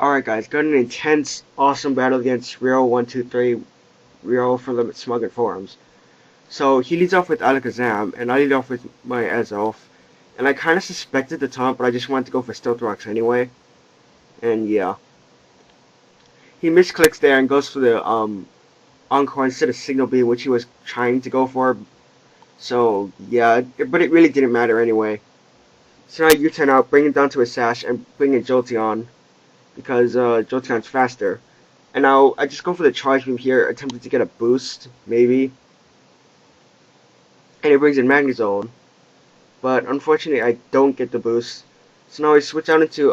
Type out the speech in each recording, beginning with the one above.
Alright guys, got an intense, awesome battle against ryo123ryo from the Smogonite forums. So he leads off with Alakazam, and I lead off with my Azelf. And I kind of suspected the taunt, but I just wanted to go for Stealth Rocks anyway. And yeah. He misclicks there and goes for the Encore instead of Signal Beam, which he was trying to go for. So yeah, but it really didn't matter anyway. So now I U-turn out, bring him down to his Sash, and bring in Jolteon, because Jolteon's faster. And now I just go for the charge beam here, attempting to get a boost, maybe. And it brings in Magnezone. But unfortunately I don't get the boost. So now I switch out into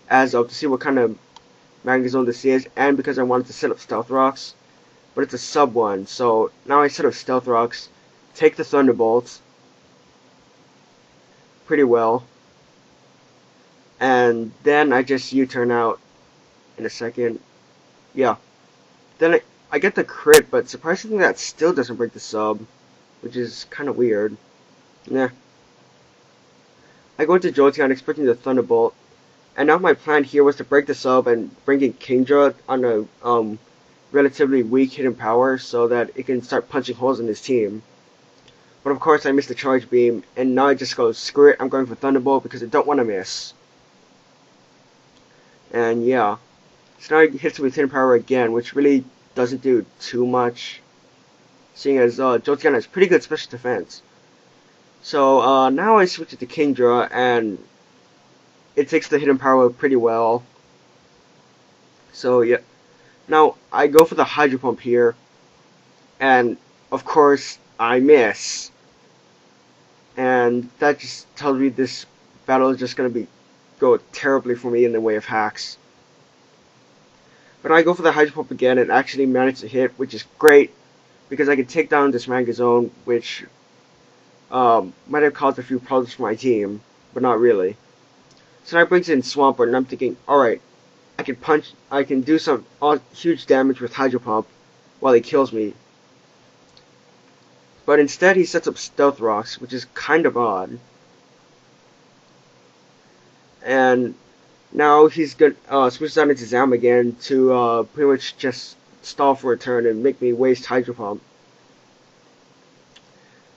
Azelf to see what kind of Magnezone this is, and because I wanted to set up Stealth Rocks. But it's a sub one, so now I set up Stealth Rocks, take the Thunderbolts pretty well. And then I just U-turn out in a second. Yeah. Then I get the crit, but surprisingly that still doesn't break the sub, which is kind of weird. Nah. I go into Jolteon expecting the Thunderbolt, and now my plan here was to break the sub and bring in Kingdra on a relatively weak hidden power so that it can start punching holes in his team. But of course I missed the charge beam, and now I just go, screw it, I'm going for Thunderbolt because I don't want to miss. And yeah. So now he hits me with hidden power again, which really doesn't do too much, seeing as Jolteon has pretty good special defense. So now I switch it to Kingdra, and it takes the hidden power pretty well. So yeah, now I go for the Hydro Pump here, and of course I miss. And that just tells me this battle is just gonna go terribly for me in the way of hacks. But I go for the Hydro Pump again and actually manage to hit, which is great, because I can take down this Magnezone, which might have caused a few problems for my team, but not really. So now it brings in Swampert, and I'm thinking, alright, I can do some huge damage with Hydro Pump while he kills me. But instead he sets up Stealth Rocks, which is kind of odd. And now he's going to switch out into Zam again to pretty much just stall for a turn and make me waste Hydro Pump.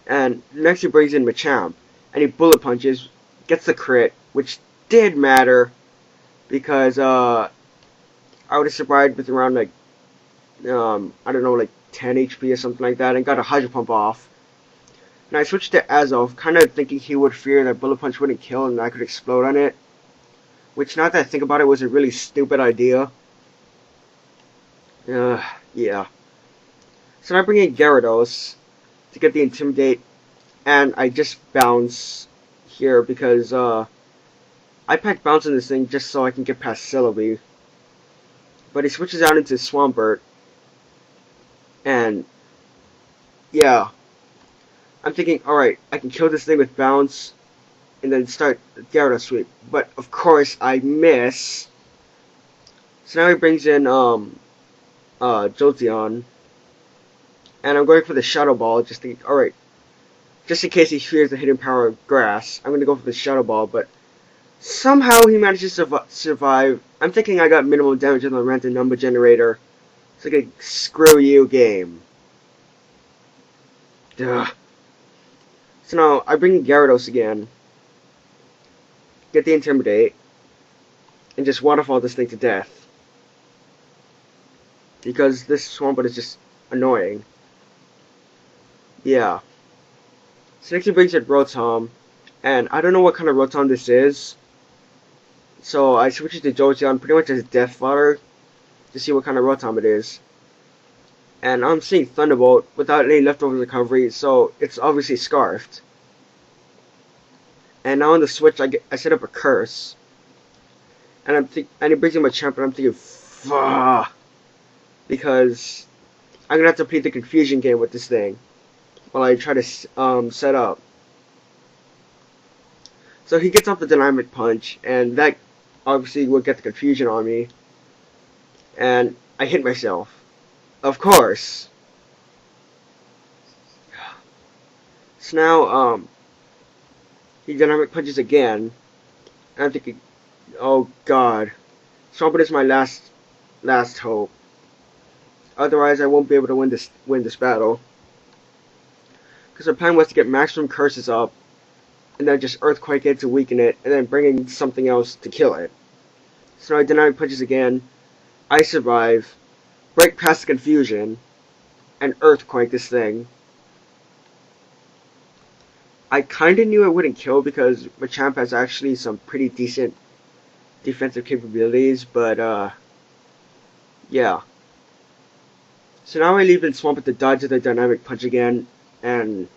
And next he brings in Machamp, and he Bullet Punches, gets the crit, which did matter, because I would have survived with around like, I don't know, like 10 HP or something like that, and got a Hydro Pump off. And I switched to Azelf, kind of thinking he would fear that Bullet Punch wouldn't kill and I could explode on it. Which, now that I think about it, was a really stupid idea. Yeah. So now I bring in Gyarados to get the Intimidate, and I just bounce here because I pack Bounce in this thing just so I can get past Celebi. But he switches out into Swampert, and yeah, I'm thinking, alright, I can kill this thing with Bounce and then start Gyarados sweep. But of course I miss. So now he brings in Jolteon, and I'm going for the Shadow Ball, just thinking, alright, just in case he fears the hidden power of Grass, I'm gonna go for the Shadow Ball, but somehow he manages to survive. I'm thinking I got minimum damage on the random number generator. It's like a screw you game. Duh. So now I bring in Gyarados again, get the Intimidate, and just waterfall this thing to death. Because this Swampert is just annoying. Yeah. So next he brings in Rotom, and I don't know what kind of Rotom this is. So I switch it to Jolteon pretty much as Death Fodder to see what kind of Rotom it is. And I'm seeing Thunderbolt without any leftover recovery, so it's obviously Scarfed. And now on the switch, I set up a Curse, and it brings in my champ, and I'm thinking, fuck, because I'm gonna have to play the Confusion game with this thing while I try to set up. So he gets off the Dynamic Punch, and that obviously will get the Confusion on me, and I hit myself, of course. So now he Dynamic Punches again, and I'm thinking, oh god, Swampert is my last hope. Otherwise, I won't be able to win this battle. Because the plan was to get maximum curses up, and then just Earthquake it to weaken it, and then bring in something else to kill it. So now I dynamic punches again. I survive, break past the confusion, and Earthquake this thing. I kinda knew it wouldn't kill because Machamp has actually some pretty decent defensive capabilities, but yeah. So now I leave in Swampert to dodge the dynamic punch again, and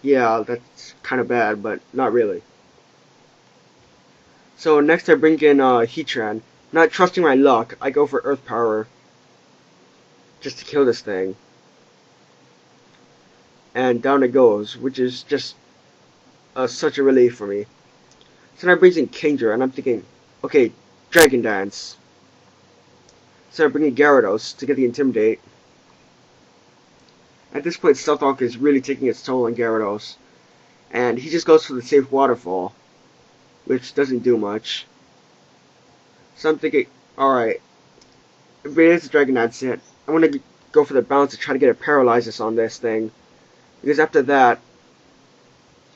yeah, that's kinda bad, but not really. So next I bring in Heatran. Not trusting my luck, I go for Earth Power just to kill this thing. And down it goes, which is just such a relief for me. So now it brings in Kingdra, and I'm thinking, okay, Dragon Dance. So I bring in Gyarados to get the Intimidate. At this point, Stealth Rock is really taking its toll on Gyarados. And he just goes for the safe Waterfall, which doesn't do much. So I'm thinking, alright, if it is a Dragon Dance hit, I want to go for the bounce to try to get a Paralysis on this thing. Because after that,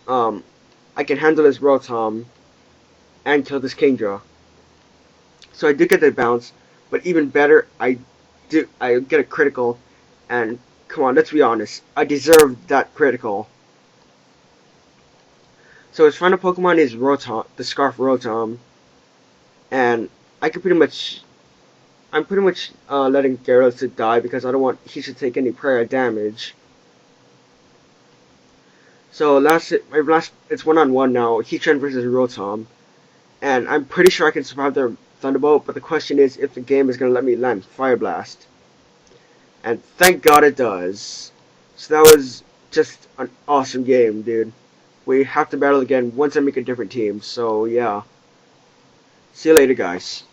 I can handle this Rotom and kill this Kingdra. So I do get the bounce, but even better, I get a critical, and come on, let's be honest, I deserve that critical. So his final Pokemon is Rotom, the Scarf Rotom, and I'm pretty much letting Gyarados die because I don't want he should take any prior damage. So it's 1-on-1 now, Heatran versus Rotom, and I'm pretty sure I can survive their Thunderbolt, but the question is if the game is going to let me land Fire Blast. And thank God it does. So that was just an awesome game, dude. We have to battle again once I make a different team, so yeah. See you later, guys.